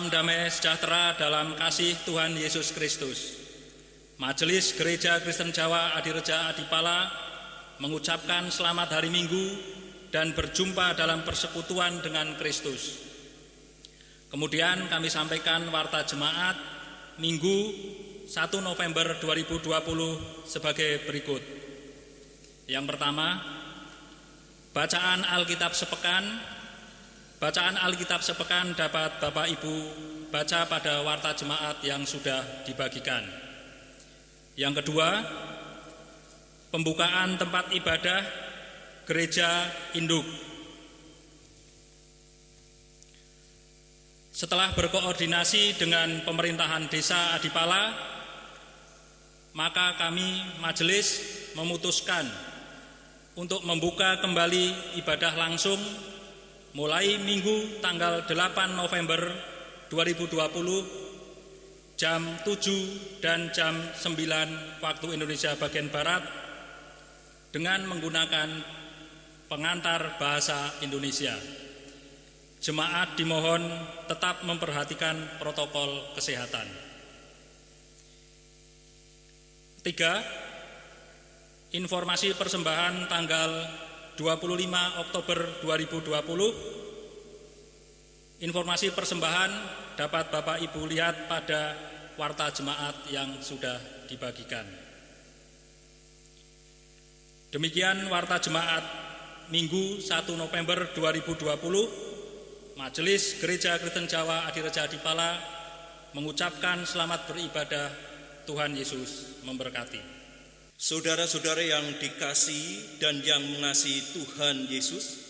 Salam damai sejahtera dalam kasih Tuhan Yesus Kristus. Majelis Gereja Kristen Jawa Adireja Adipala mengucapkan selamat hari Minggu dan berjumpa dalam persekutuan dengan Kristus. Kemudian kami sampaikan warta jemaat Minggu 1 November 2020 sebagai berikut. Yang pertama, bacaan Alkitab sepekan. Bacaan Alkitab sepekan dapat Bapak Ibu baca pada warta jemaat yang sudah dibagikan. Yang kedua, pembukaan tempat ibadah Gereja Induk. Setelah berkoordinasi dengan pemerintahan Desa Adipala, maka kami majelis memutuskan untuk membuka kembali ibadah langsung mulai Minggu tanggal 8 November 2020 jam 7 dan jam 9 waktu Indonesia bagian Barat dengan menggunakan pengantar bahasa Indonesia. Jemaat dimohon tetap memperhatikan protokol kesehatan. 3. Informasi persembahan tanggal 25 Oktober 2020. Informasi persembahan dapat Bapak Ibu lihat pada warta jemaat yang sudah dibagikan. Demikian warta jemaat Minggu 1 November 2020. Majelis Gereja Kristen Jawa Adireja Adipala mengucapkan selamat beribadah. Tuhan Yesus memberkati. Saudara-saudara yang dikasihi dan yang mengasihi Tuhan Yesus,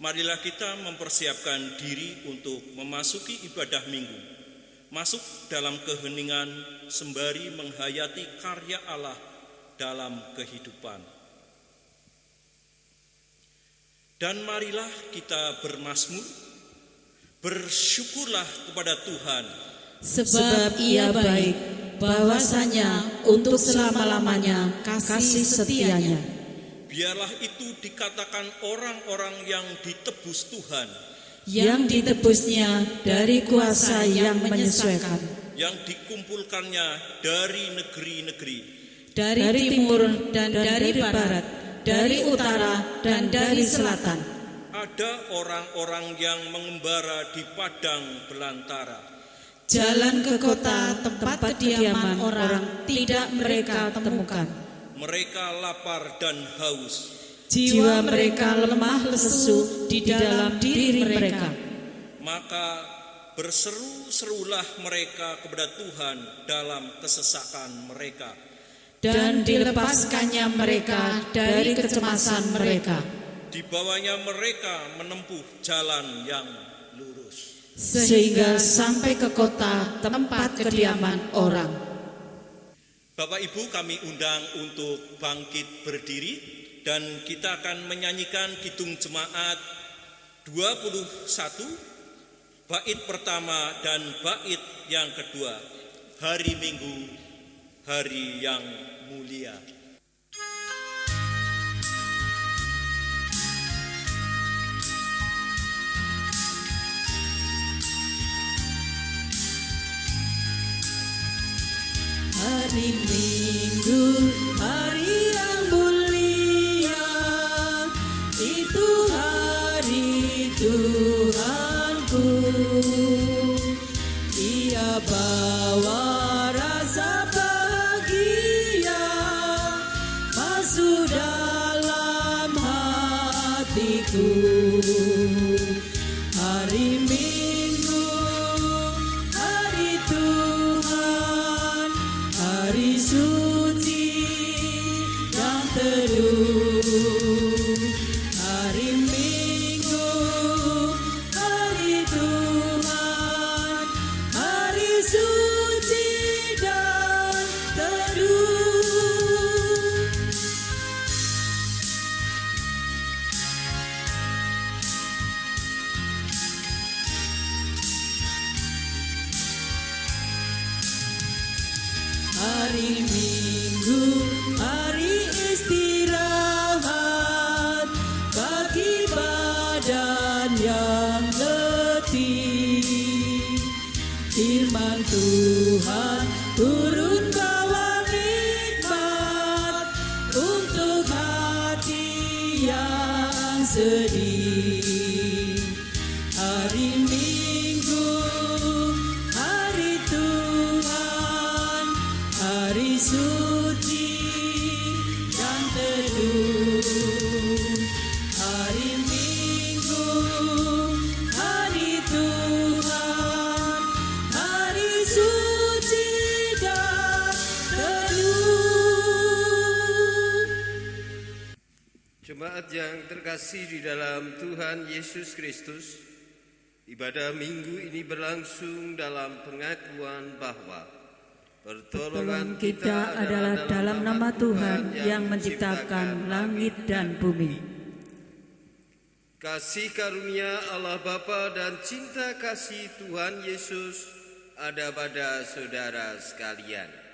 marilah kita mempersiapkan diri untuk memasuki ibadah Minggu, masuk dalam keheningan sembari menghayati karya Allah dalam kehidupan. Dan marilah kita bermazmur, bersyukurlah kepada Tuhan, sebab Ia baik, bahwasanya untuk selama-lamanya kasih setianya. Biarlah itu dikatakan orang-orang yang ditebus Tuhan, yang ditebusnya dari kuasa yang menyesuaikan, yang dikumpulkannya dari negeri-negeri, dari timur dan dari barat, dari utara dan dari selatan. Ada orang-orang yang mengembara di padang belantara. Jalan ke kota tempat kediaman orang tidak mereka temukan. Mereka lapar dan haus. Jiwa mereka lemah lesu di dalam diri mereka. Maka berseru-serulah mereka kepada Tuhan dalam kesesakan mereka. Dan dilepaskannya mereka dari kecemasan mereka. Dibawanya mereka menempuh jalan yang lurus, sehingga sampai ke kota tempat kediaman orang. Bapak Ibu, kami undang untuk bangkit berdiri dan kita akan menyanyikan kidung jemaat 21, bait pertama dan bait yang kedua, hari Minggu, hari yang mulia. Hari Minggu, hari yang mulia, itu hari Tuhanku. Ia bawa rasa bahagia masuk dalam hatiku. Hari Minggu, hari Tuhan, hari suci dan teduh. Hari Minggu, hari Tuhan, hari suci dan teduh. Hari Minggu, hari istirahat. sedih. Hari Minggu, hari Tuhan, hari suci dan teduh. Hari Minggu, hari Tuhan, hari suci dan teduh. Jemaat yang terkasih di dalam Tuhan Yesus Kristus, ibadah minggu ini berlangsung dalam pengakuan bahwa pertolongan kita adalah dalam nama Tuhan yang menciptakan langit dan bumi. Kasih karunia Allah Bapa dan cinta kasih Tuhan Yesus ada pada saudara sekalian.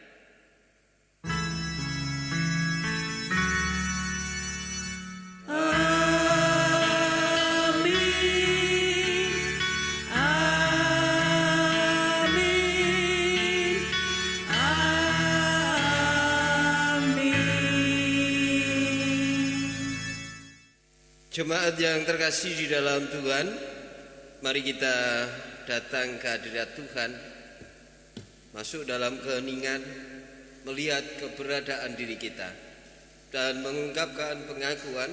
Jemaat yang terkasih di dalam Tuhan, mari kita datang ke hadirat Tuhan, masuk dalam keheningan, melihat keberadaan diri kita, dan mengungkapkan pengakuan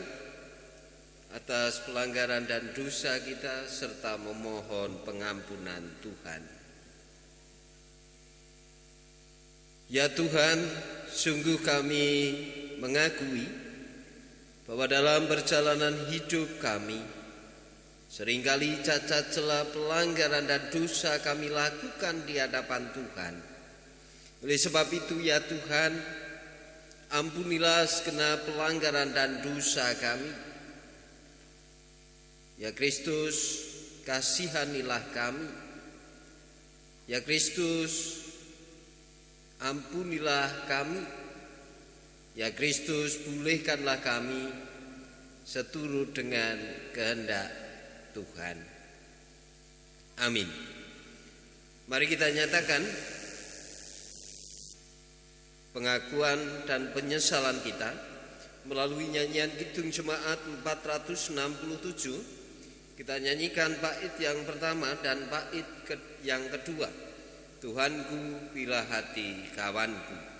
atas pelanggaran dan dosa kita, serta memohon pengampunan Tuhan. Ya Tuhan, sungguh kami mengakui bahwa dalam perjalanan hidup kami seringkali cacat celah, pelanggaran dan dosa kami lakukan di hadapan Tuhan. Oleh sebab itu ya Tuhan, ampunilah segenap pelanggaran dan dosa kami. Ya Kristus, kasihanilah kami. Ya Kristus, ampunilah kami. Ya Kristus, pulihkanlah kami seturut dengan kehendak Tuhan. Amin. Mari kita nyatakan pengakuan dan penyesalan kita melalui nyanyian Kidung Jemaat 467. Kita nyanyikan bait yang pertama dan bait yang kedua. Tuhanku, pilah hati kawanku.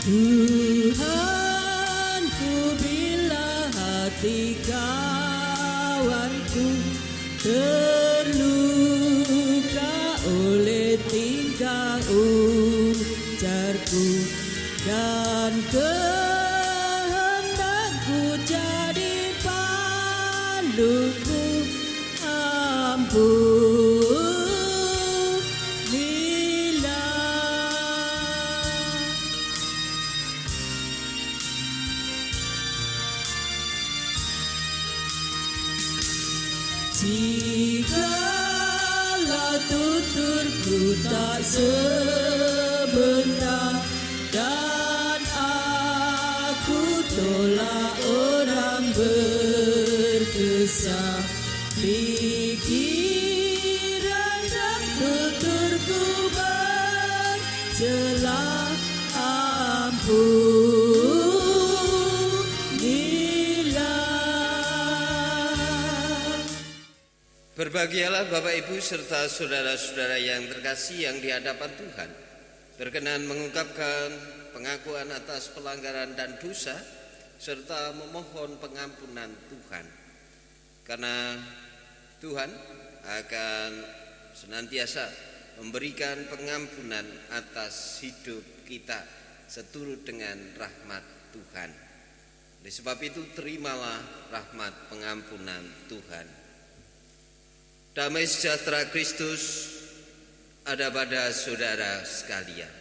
Tuhanku, bila hati kawanku terluka oleh tingkah ujarku dan kehendakku jadi panduku, ampunilah. Jikalau tuturku tak sebenar dan aku tolak orang berkesah, pikiran dan tuturku bercelah, Berbahagialah Bapak Ibu serta saudara-saudara yang terkasih yang di hadapan Tuhan, berkenan mengungkapkan pengakuan atas pelanggaran dan dosa serta memohon pengampunan Tuhan. Karena Tuhan akan senantiasa memberikan pengampunan atas hidup kita seturut dengan rahmat Tuhan. Oleh sebab itu terimalah rahmat pengampunan Tuhan. Damai sejahtera Kristus ada pada saudara sekalian.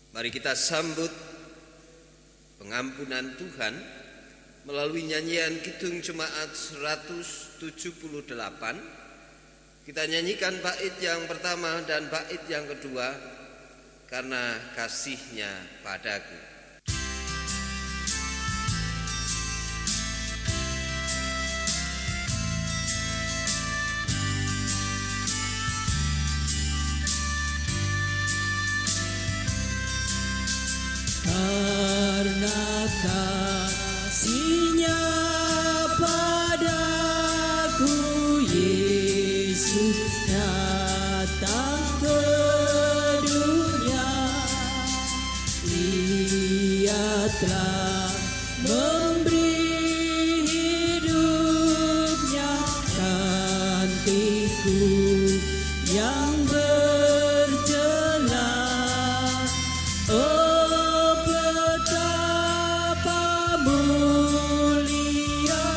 Mari kita sambut pengampunan Tuhan melalui nyanyian Kidung Jemaat 178. Kita nyanyikan bait yang pertama dan bait yang kedua, karena kasih-Nya padaku. kasih-Nya padaku, Yesus datang ke dunia. Ia telah memberi hidupnya gantiku yang berjelas. Oh, betapa mulia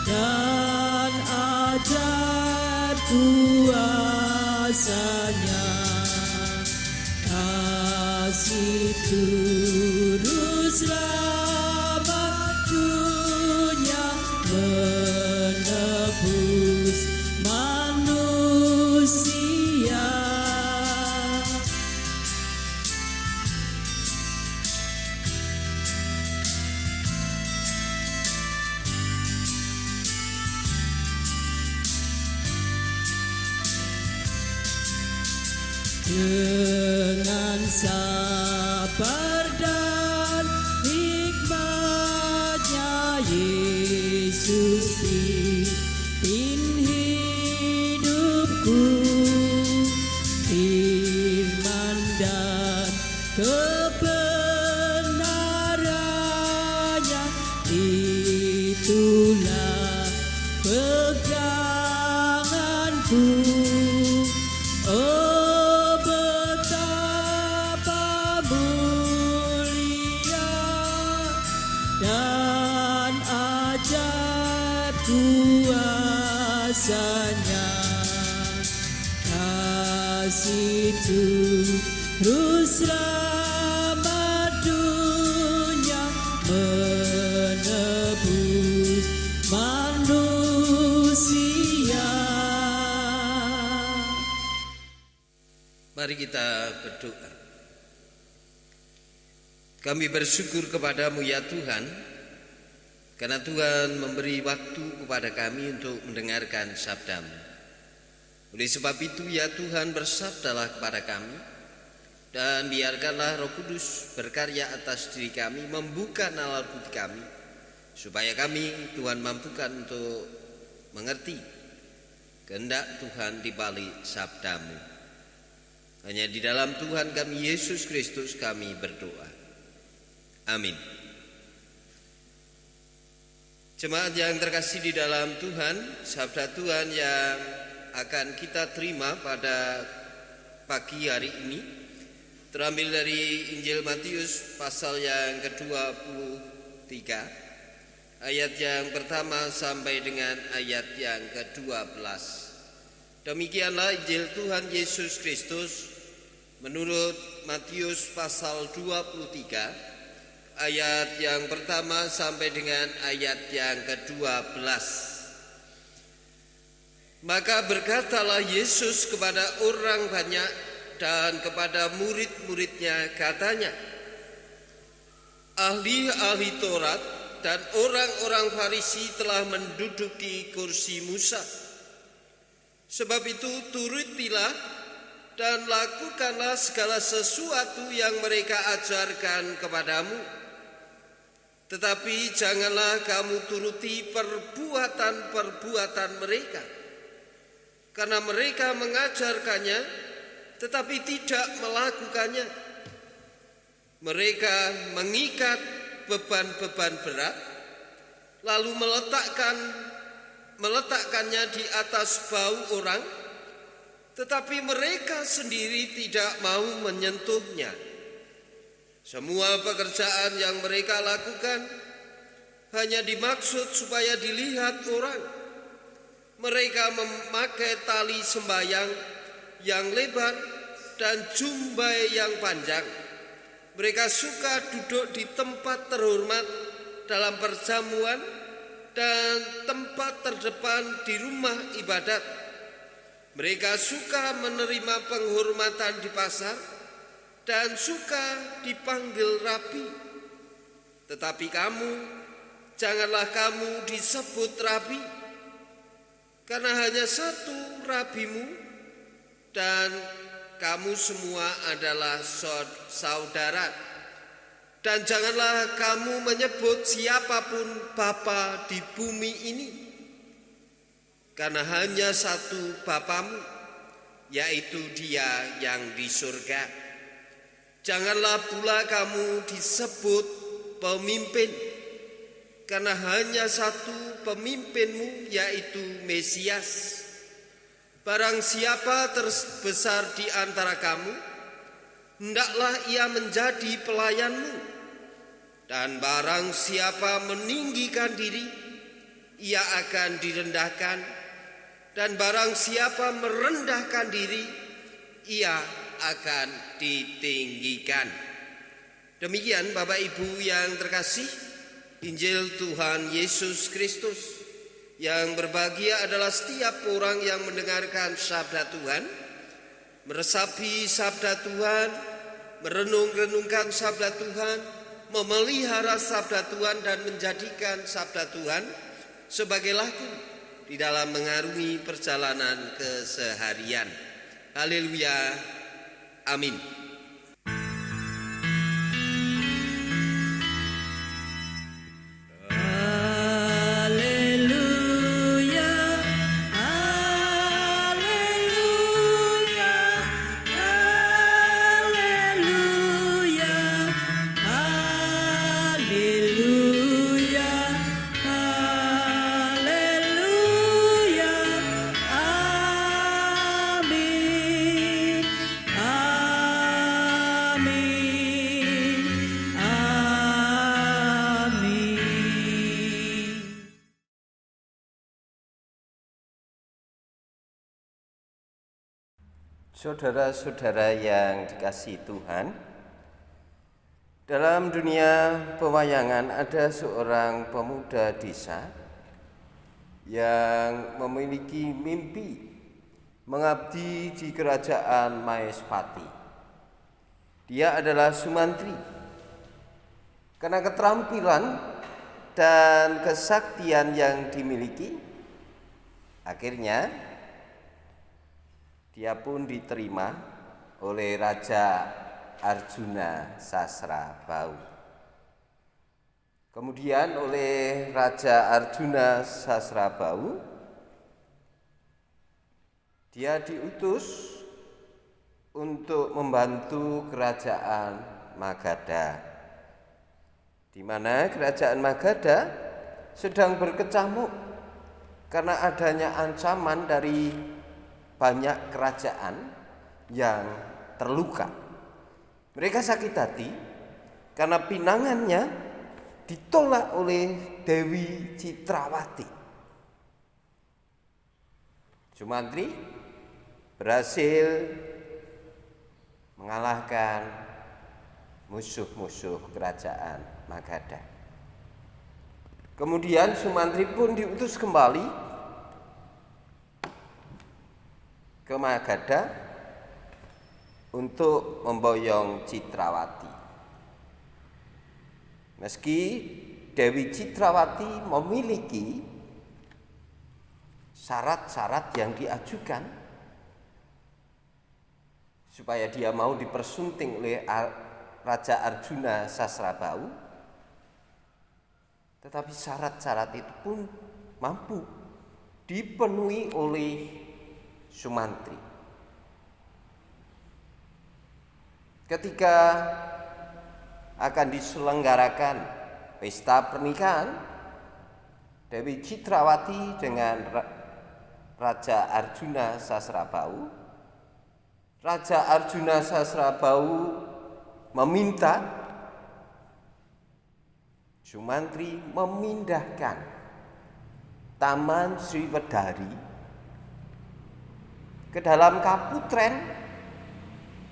dan ajaib kuasa-Nya. Kasih Turus selamat dunia, menebus manusia. Dengan sabar dan hikmat-Nya, Yesus pimpin hidupku. Firman dan kebenaran-Nya, itulah peganganku. Oh, betapa mulia dan ajaib kuasa-Nya. Kasih Turus selamat dunia, menebus manusia. Mari kita berdoa. Kami bersyukur kepadamu ya Tuhan, karena Tuhan memberi waktu kepada kami untuk mendengarkan sabda-Mu. Oleh sebab itu ya Tuhan, bersabdalah kepada kami, dan biarkanlah Roh Kudus berkarya atas diri kami, membuka nalar budi kami, supaya kami Tuhan mampukan untuk mengerti kehendak Tuhan di balik sabda-Mu. Hanya di dalam Tuhan kami Yesus Kristus kami berdoa. Amin. Jemaat yang terkasih di dalam Tuhan, sabda Tuhan yang akan kita terima pada pagi hari ini terambil dari Injil Matius pasal yang ke-23, ayat yang pertama sampai dengan ayat yang ke-12. Demikianlah Injil Tuhan Yesus Kristus menurut Matius pasal 23, ayat yang pertama sampai dengan ayat yang ke-12. Maka berkatalah Yesus kepada orang banyak dan kepada murid-muridnya, katanya, ahli-ahli Taurat dan orang-orang Farisi telah menduduki kursi Musa. Sebab itu turutilah dan lakukanlah segala sesuatu yang mereka ajarkan kepadamu. Tetapi janganlah kamu turuti perbuatan-perbuatan mereka, karena mereka mengajarkannya tetapi tidak melakukannya. Mereka mengikat beban-beban berat, lalu meletakkannya di atas bahu orang, tetapi mereka sendiri tidak mau menyentuhnya. Semua pekerjaan yang mereka lakukan hanya dimaksud supaya dilihat orang. Mereka memakai tali sembahyang yang lebar dan jumbai yang panjang. Mereka suka duduk di tempat terhormat dalam perjamuan dan tempat terdepan di rumah ibadat. Mereka suka menerima penghormatan di pasar dan suka dipanggil rabi. Tetapi kamu, janganlah kamu disebut rabi, karena hanya satu rabimu, dan kamu semua adalah saudara. Dan janganlah kamu menyebut siapapun Bapa di bumi ini, karena hanya satu Bapamu, yaitu Dia yang di surga. Janganlah pula kamu disebut pemimpin, karena hanya satu pemimpinmu, yaitu Mesias. Barang siapa terbesar di antara kamu, hendaklah ia menjadi pelayanmu. Dan barang siapa meninggikan diri, ia akan direndahkan. Dan barang siapa merendahkan diri, ia akan ditinggikan. Demikian Bapak Ibu yang terkasih, Injil Tuhan Yesus Kristus. Yang berbahagia adalah setiap orang yang mendengarkan sabda Tuhan, meresapi sabda Tuhan, merenung-renungkan sabda Tuhan, memelihara sabda Tuhan dan menjadikan sabda Tuhan sebagai laku di dalam mengarungi perjalanan keseharian. Haleluya. Amin. Saudara-saudara yang dikasihi Tuhan, dalam dunia pewayangan ada seorang pemuda desa yang memiliki mimpi mengabdi di kerajaan Maespati. Dia adalah Sumantri. Karena keterampilan dan kesaktian yang dimiliki, akhirnya dia pun diterima oleh Raja Arjuna Sasrabau. Kemudian oleh Raja Arjuna Sasrabau, dia diutus untuk membantu kerajaan Magadha, di mana kerajaan Magadha sedang berkecamuk karena adanya ancaman dari banyak kerajaan yang terluka. Mereka sakit hati karena pinangannya ditolak oleh Dewi Citrawati. Sumantri berhasil mengalahkan musuh-musuh kerajaan Magadha. Kemudian Sumantri pun diutus kembali ke Magadha untuk memboyong Citrawati. Meski Dewi Citrawati memiliki syarat-syarat yang diajukan supaya dia mau dipersunting oleh Raja Arjuna Sasrabau, tetapi syarat-syarat itu pun mampu dipenuhi oleh Sumantri. Ketika akan diselenggarakan pesta pernikahan Dewi Citrawati dengan Raja Arjuna Sasrabau, Raja Arjuna Sasrabau meminta Sumantri memindahkan Taman Sriwedari ke dalam kaputren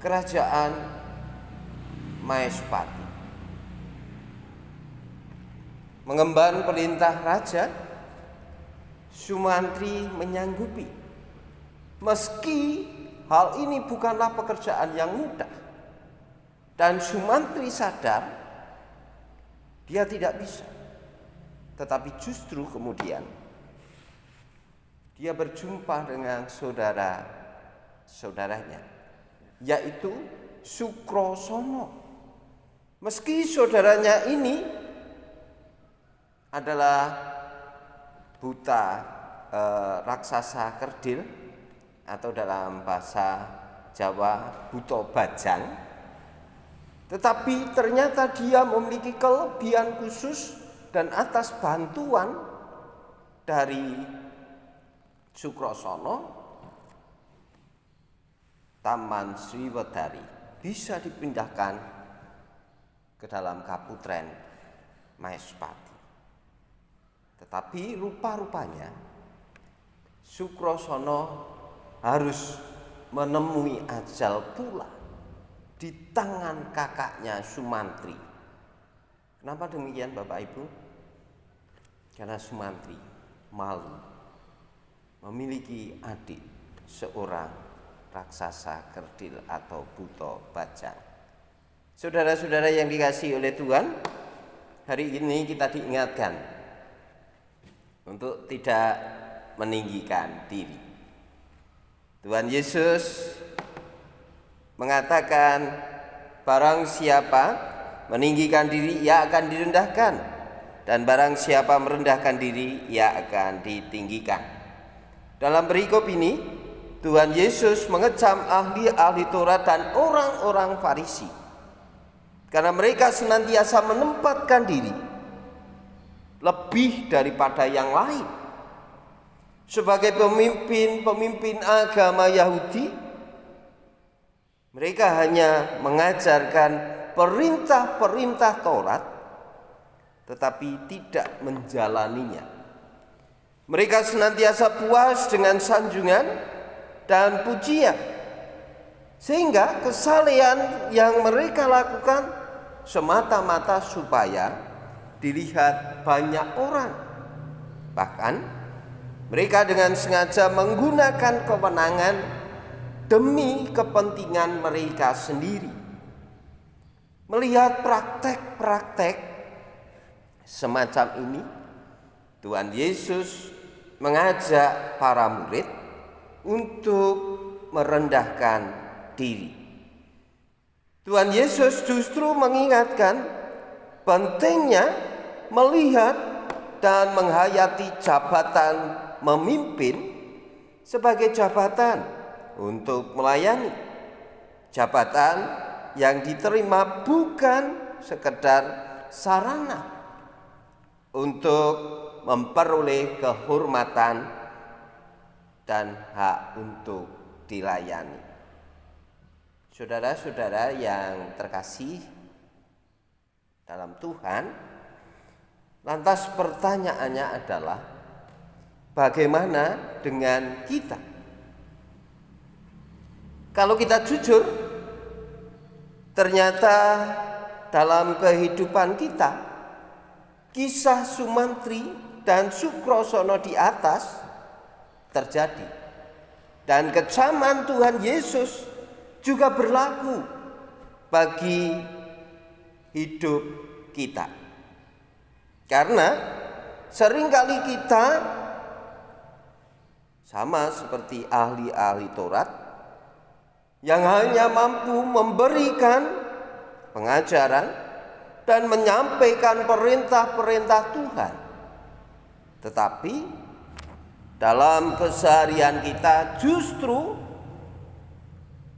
kerajaan Maespati. Mengemban perintah raja, Sumantri menyanggupi. Meski hal ini bukanlah pekerjaan yang mudah, dan Sumantri sadar dia tidak bisa, tetapi justru kemudian dia berjumpa dengan saudara-saudaranya, yaitu Sukrasana. Meski saudaranya ini adalah buta raksasa kerdil atau dalam bahasa Jawa buta bajang, tetapi ternyata dia memiliki kelebihan khusus dan atas bantuan dari Sukrasana, Taman Sriwedari bisa dipindahkan ke dalam Kaputren Maespati. Tetapi rupa-rupanya Sukrasana harus menemui ajal pula di tangan kakaknya Sumantri. Kenapa demikian Bapak Ibu? Karena Sumantri malu memiliki adik seorang raksasa kerdil atau buta bajang. Saudara-saudara yang dikasihi oleh Tuhan, hari ini kita diingatkan untuk tidak meninggikan diri. Tuhan Yesus mengatakan, barang siapa meninggikan diri, ia akan direndahkan, dan barang siapa merendahkan diri, ia akan ditinggikan. Dalam perikop ini, Tuhan Yesus mengecam ahli-ahli Taurat dan orang-orang Farisi, karena mereka senantiasa menempatkan diri lebih daripada yang lain. Sebagai pemimpin agama Yahudi, mereka hanya mengajarkan perintah-perintah Taurat, tetapi tidak menjalaninya. Mereka senantiasa puas dengan sanjungan dan pujian, sehingga kesalehan yang mereka lakukan semata-mata supaya dilihat banyak orang. Bahkan mereka dengan sengaja menggunakan kewenangan demi kepentingan mereka sendiri. Melihat praktek-praktek semacam ini, Tuhan Yesus mengajak para murid untuk merendahkan diri. Tuhan Yesus justru mengingatkan pentingnya melihat dan menghayati jabatan memimpin sebagai jabatan untuk melayani, jabatan yang diterima bukan sekedar sarana untuk memperoleh kehormatan dan hak untuk dilayani. Saudara-saudara yang terkasih dalam Tuhan, lantas pertanyaannya adalah, bagaimana dengan kita? Kalau kita jujur, ternyata dalam kehidupan kita, kisah Sumantri dan Sukrasana di atas terjadi, dan kecaman Tuhan Yesus juga berlaku bagi hidup kita. Karena seringkali kita sama seperti ahli-ahli Taurat yang hanya mampu memberikan pengajaran dan menyampaikan perintah-perintah Tuhan, tetapi dalam keseharian kita justru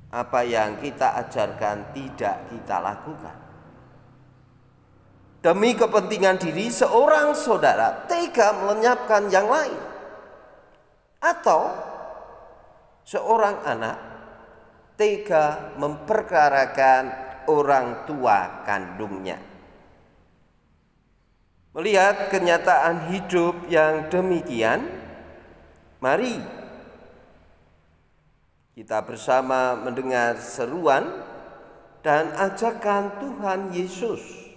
apa yang kita ajarkan tidak kita lakukan. Demi kepentingan diri, seorang saudara tega melenyapkan yang lain, atau seorang anak tega memperkarakan orang tua kandungnya. Melihat kenyataan hidup yang demikian, mari kita bersama mendengar seruan dan ajakan Tuhan Yesus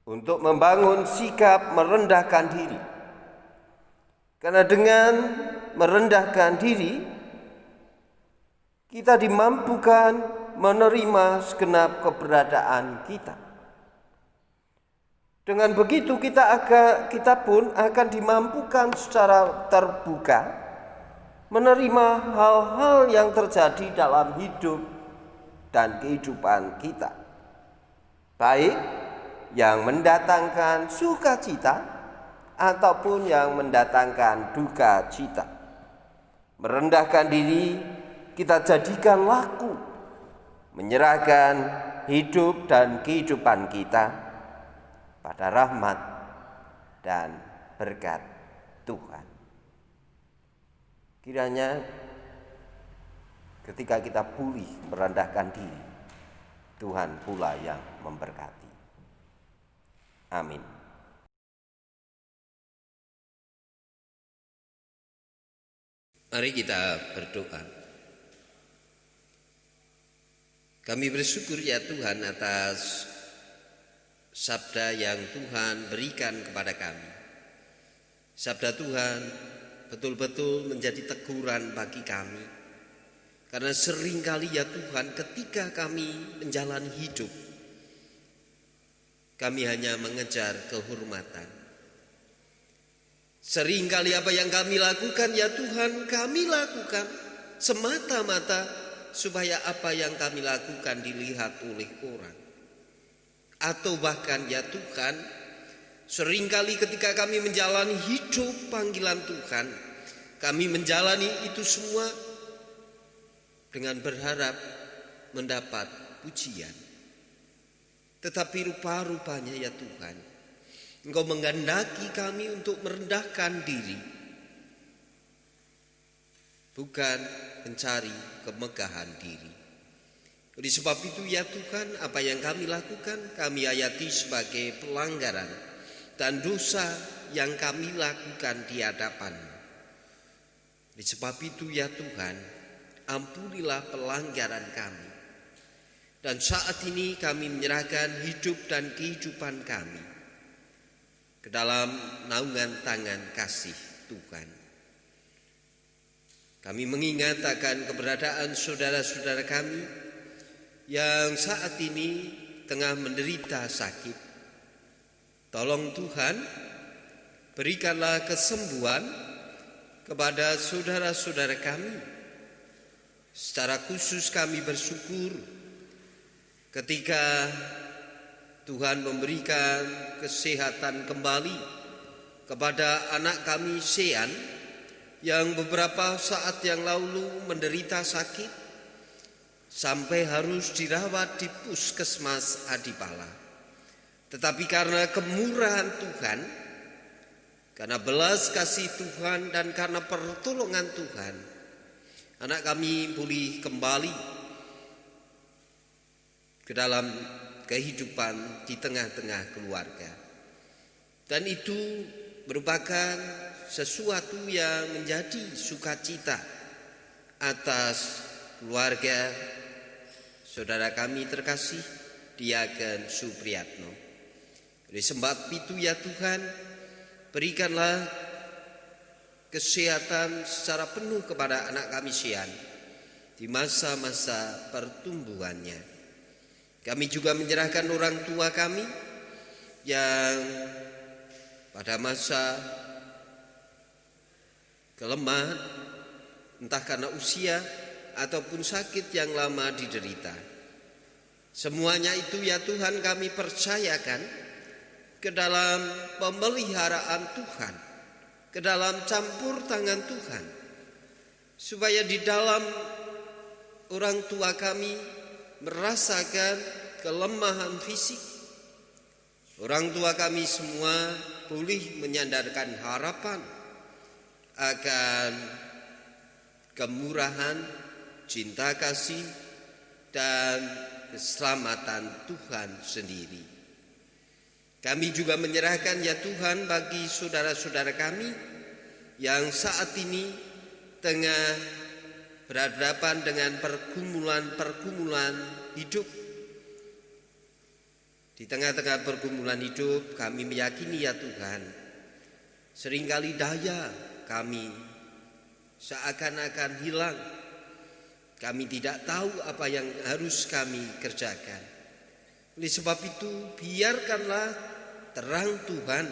untuk membangun sikap merendahkan diri. Karena dengan merendahkan diri, kita dimampukan menerima segenap keberadaan kita. Dengan begitu kita pun akan dimampukan secara terbuka menerima hal-hal yang terjadi dalam hidup dan kehidupan kita. baik yang mendatangkan sukacita ataupun yang mendatangkan duka cita. Merendahkan diri kita jadikan laku, menyerahkan hidup dan kehidupan kita pada rahmat dan berkat Tuhan. Kiranya ketika kita pulih merendahkan diri, Tuhan pula yang memberkati. Amin. Mari kita berdoa. Kami bersyukur ya Tuhan atas sabda yang Tuhan berikan kepada kami. Sabda Tuhan betul-betul menjadi teguran bagi kami. Karena seringkali ya Tuhan ketika kami menjalani hidup, kami hanya mengejar kehormatan. Seringkali apa yang kami lakukan ya Tuhan, kami lakukan semata-mata supaya apa yang kami lakukan dilihat oleh orang. Atau bahkan ya Tuhan, seringkali ketika kami menjalani hidup panggilan Tuhan, kami menjalani itu semua dengan berharap mendapat pujian. Tetapi rupa-rupanya ya Tuhan, Engkau menghendaki kami untuk merendahkan diri, bukan mencari kemegahan diri. Oleh sebab itu ya Tuhan, apa yang kami lakukan kami hayati sebagai pelanggaran dan dosa yang kami lakukan di hadapan-Mu. Oleh sebab itu ya Tuhan, ampunilah pelanggaran kami. Dan saat ini kami menyerahkan hidup dan kehidupan kami ke dalam naungan tangan kasih Tuhan. Kami mengingat akan keberadaan saudara-saudara kami yang saat ini tengah menderita sakit. Tolong Tuhan, berikanlah kesembuhan kepada saudara-saudara kami. Secara khusus kami bersyukur ketika Tuhan memberikan kesehatan kembali kepada anak kami Sean yang beberapa saat yang lalu menderita sakit sampai harus dirawat di Puskesmas Adipala. Tetapi karena kemurahan Tuhan, karena belas kasih Tuhan dan karena pertolongan Tuhan, anak kami pulih kembali ke dalam kehidupan di tengah-tengah keluarga. Dan itu merupakan sesuatu yang menjadi sukacita atas keluarga saudara kami terkasih Diaken Supriyatno. Oleh sebab itu ya Tuhan, berikanlah kesehatan secara penuh kepada anak kami Sean di masa-masa pertumbuhannya. Kami juga menyerahkan orang tua kami yang pada masa kelemahan, entah karena usia ataupun sakit yang lama diderita. Semuanya itu ya Tuhan kami percayakan ke dalam pemeliharaan Tuhan, ke dalam campur tangan Tuhan, supaya di dalam orang tua kami merasakan kelemahan fisik, orang tua kami semua pulih menyandarkan harapan akan kemurahan, cinta kasih, dan keselamatan Tuhan sendiri. Kami juga menyerahkan ya Tuhan bagi saudara-saudara kami yang saat ini tengah berhadapan dengan pergumulan hidup. Di tengah-tengah pergumulan hidup kami meyakini ya Tuhan, seringkali daya kami seakan-akan hilang. Kami tidak tahu apa yang harus kami kerjakan. Oleh sebab itu biarkanlah terang Tuhan,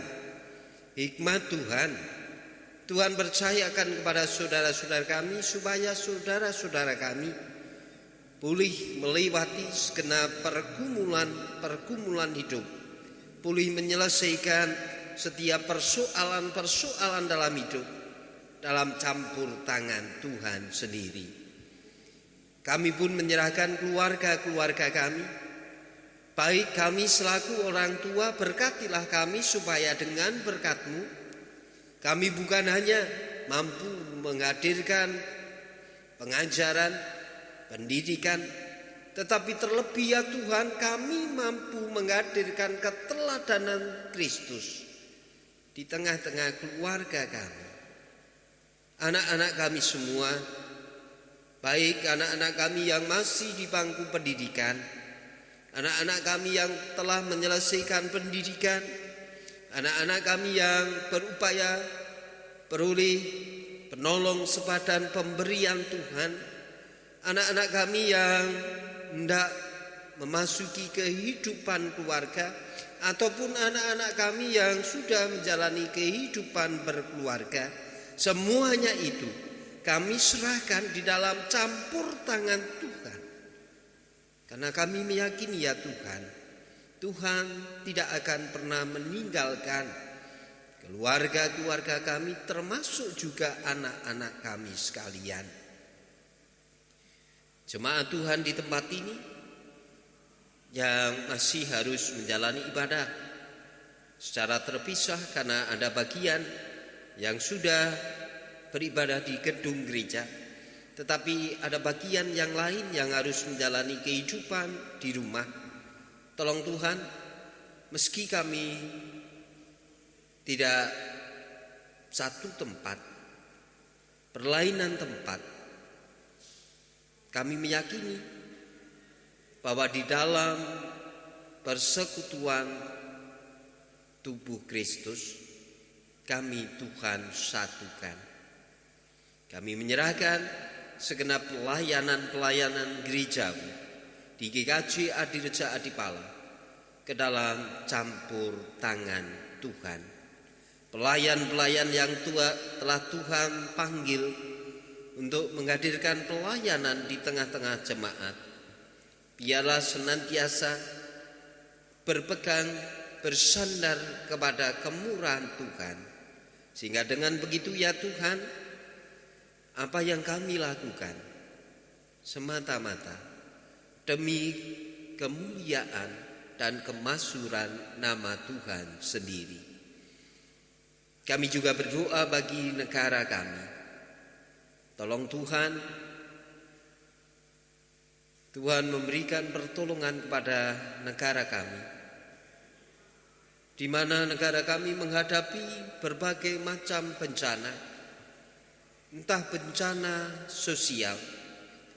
hikmat Tuhan percayakan kepada saudara-saudara kami supaya saudara-saudara kami pulih melewati segenap pergumulan hidup, pulih menyelesaikan setiap persoalan dalam hidup dalam campur tangan Tuhan sendiri. Kami pun menyerahkan keluarga-keluarga kami, baik kami selaku orang tua, berkatilah kami supaya dengan berkat-Mu kami bukan hanya mampu menghadirkan pengajaran, pendidikan, tetapi terlebih ya Tuhan, kami mampu menghadirkan keteladanan Kristus di tengah-tengah keluarga kami. Anak-anak kami semua, baik anak-anak kami yang masih di bangku pendidikan, anak-anak kami yang telah menyelesaikan pendidikan, anak-anak kami yang berupaya beroleh penolong sepadan pemberian Tuhan, anak-anak kami yang hendak memasuki kehidupan keluarga, ataupun anak-anak kami yang sudah menjalani kehidupan berkeluarga, semuanya itu kami serahkan di dalam campur tangan Tuhan. Karena kami meyakini ya Tuhan, Tuhan tidak akan pernah meninggalkan keluarga-keluarga kami, termasuk juga anak-anak kami sekalian. Jemaat Tuhan di tempat ini yang masih harus menjalani ibadah secara terpisah karena ada bagian yang sudah beribadah di gedung gereja, tetapi ada bagian yang lain yang harus menjalani kehidupan di rumah. Tolong Tuhan, meski kami tidak satu tempat, berlainan tempat, kami meyakini bahwa di dalam persekutuan tubuh Kristus, kami Tuhan satukan. Kami menyerahkan segenap pelayanan gerejawi di GKJ Adireja Adipala ke dalam campur tangan Tuhan. Pelayan-pelayan yang telah Tuhan panggil untuk menghadirkan pelayanan di tengah-tengah jemaat, biarlah senantiasa bersandar kepada kemurahan Tuhan, sehingga dengan begitu ya Tuhan, apa yang kami lakukan semata-mata demi kemuliaan dan kemaksuran nama Tuhan sendiri. Kami juga berdoa bagi negara kami. Tolong Tuhan memberikan pertolongan kepada negara kami, di mana negara kami menghadapi berbagai macam bencana, entah bencana sosial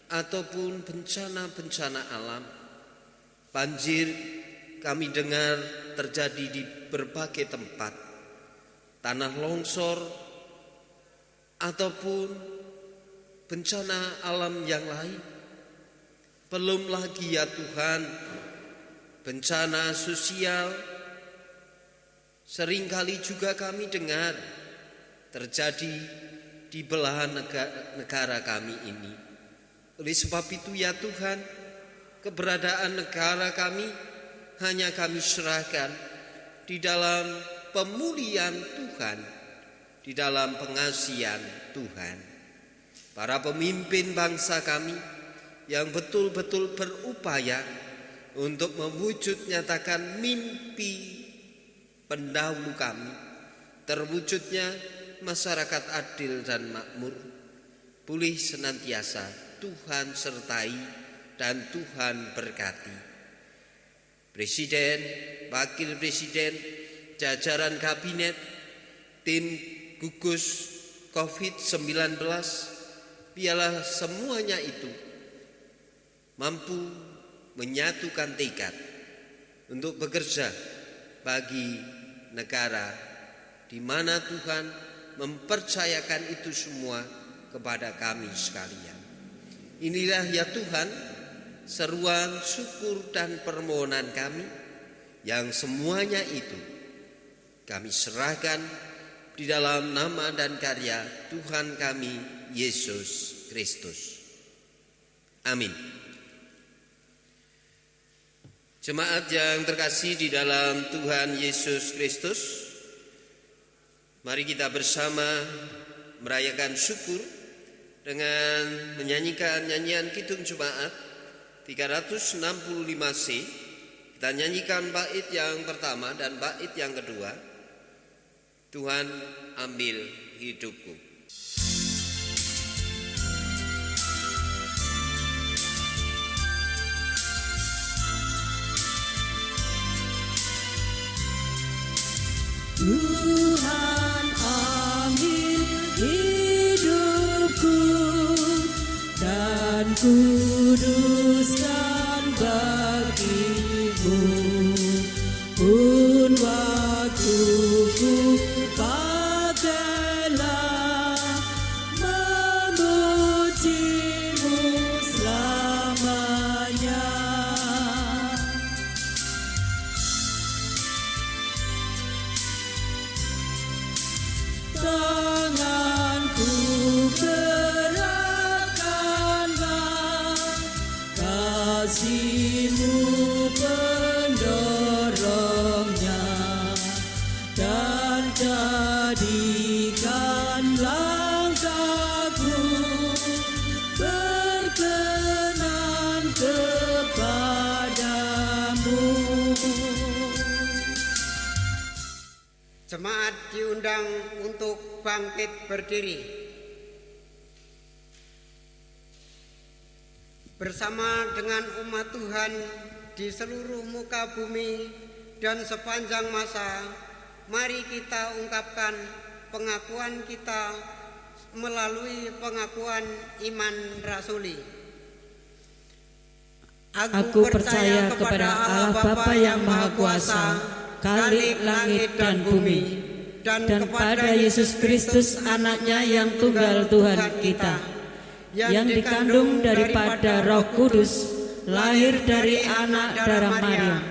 ataupun bencana-bencana alam. Banjir kami dengar terjadi di berbagai tempat, tanah longsor ataupun bencana alam yang lain. Belum lagi ya Tuhan, bencana sosial seringkali juga kami dengar terjadi di belahan negara kami ini. Oleh sebab itu ya Tuhan, keberadaan negara kami hanya kami serahkan di dalam pemulihan Tuhan, di dalam pengasihan Tuhan. Para pemimpin bangsa kami yang betul-betul berupaya untuk mewujud nyatakan mimpi pendahulu kami, terwujudnya masyarakat adil dan makmur, pulih senantiasa Tuhan sertai dan Tuhan berkati. Presiden, wakil presiden, jajaran kabinet, tim gugus COVID-19, biarlah semuanya itu mampu menyatukan tekad untuk bekerja bagi negara di mana Tuhan mempercayakan itu semua kepada kami sekalian. Inilah ya Tuhan seruan syukur dan permohonan kami, yang semuanya itu kami serahkan di dalam nama dan karya Tuhan kami Yesus Kristus. Amin. Jemaat yang terkasih di dalam Tuhan Yesus Kristus, mari kita bersama merayakan syukur dengan menyanyikan nyanyian Kidung Jemaat 365C. Kita nyanyikan bait yang pertama dan bait yang kedua. Tuhan ambil hidupku. Tuhan ambil hidupku dan kuduskan bagimu, pun waktuku pakailah memujimu selamanya. Tanganku gerakkanlah, kasih-Mu pendorongnya, dan jadikan langkahku berkenan kepadamu. Jemaat diundang untuk bangkit berdiri. Bersama dengan umat Tuhan di seluruh muka bumi dan sepanjang masa, mari kita ungkapkan pengakuan kita melalui pengakuan iman rasuli. Aku percaya kepada Allah Bapa yang Maha Kuasa, Khalik langit dan bumi, dan kepada Yesus Kristus anaknya yang tunggal Tuhan kita, yang dikandung daripada Roh Kudus, lahir dari anak darah Maria,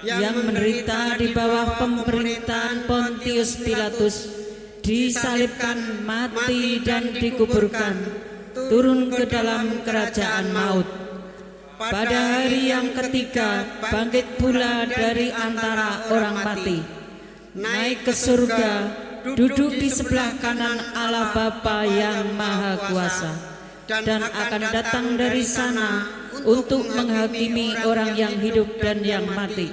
yang menderita di bawah pemerintahan Pontius Pilatus, disalibkan, mati dan dikuburkan, turun ke dalam kerajaan maut. Pada hari yang ketiga bangkit pula dari antara orang mati, naik ke surga, duduk di sebelah kanan Allah Bapa yang Maha Kuasa, dan akan datang dari sana untuk menghakimi orang yang hidup dan yang mati.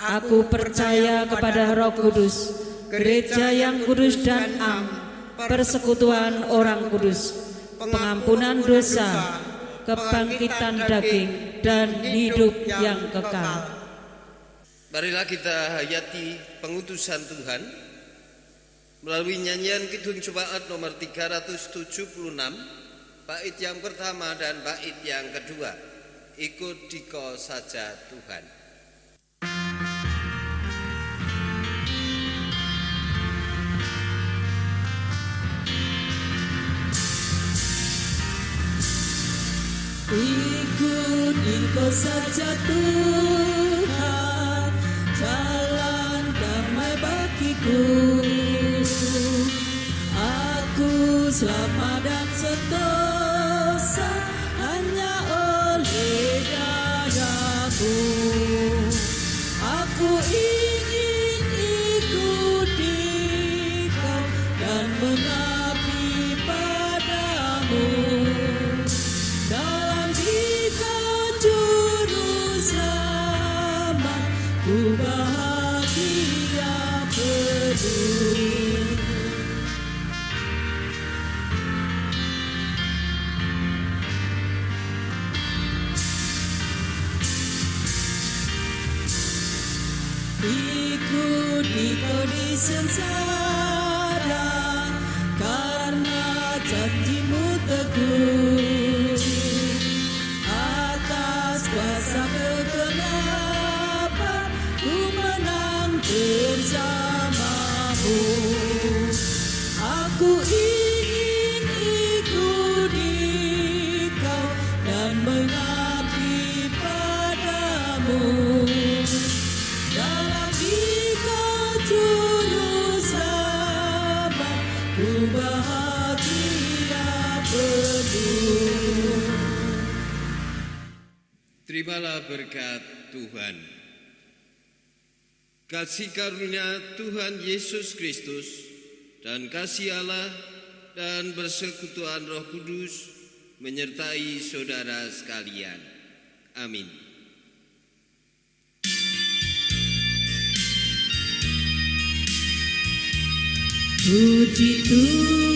Aku percaya kepada Roh Kudus, gereja yang kudus dan am, persekutuan orang kudus, pengampunan dosa, kebangkitan daging, dan hidup yang kekal. Marilah kita hayati pengutusan Tuhan melalui nyanyian Kidung Jemaat nomor 376, bait yang pertama dan bait yang kedua. Ikut diko saja Tuhan. Ikut saja Tuhan, jalan damai bagiku. Aku selamat dan sentosa hanya oleh darah-Mu. Aku ingin ikuti Kau dan mengabdi padamu. Ku bahagia penuh. Ikut Kau di sengsara, karena janji-Mu teguh. Atas kuasa kegelapan ku menang bersama-Mu. Aku ingin ikuti Kau dan mengabdi padamu. Dalam Dikau juru selamat, ku bahagia penuh. Terimalah berkat Tuhan. Kasih karunia Tuhan Yesus Kristus dan kasih Allah dan persekutuan Roh Kudus menyertai saudara sekalian. Amin. Puji Tuhan.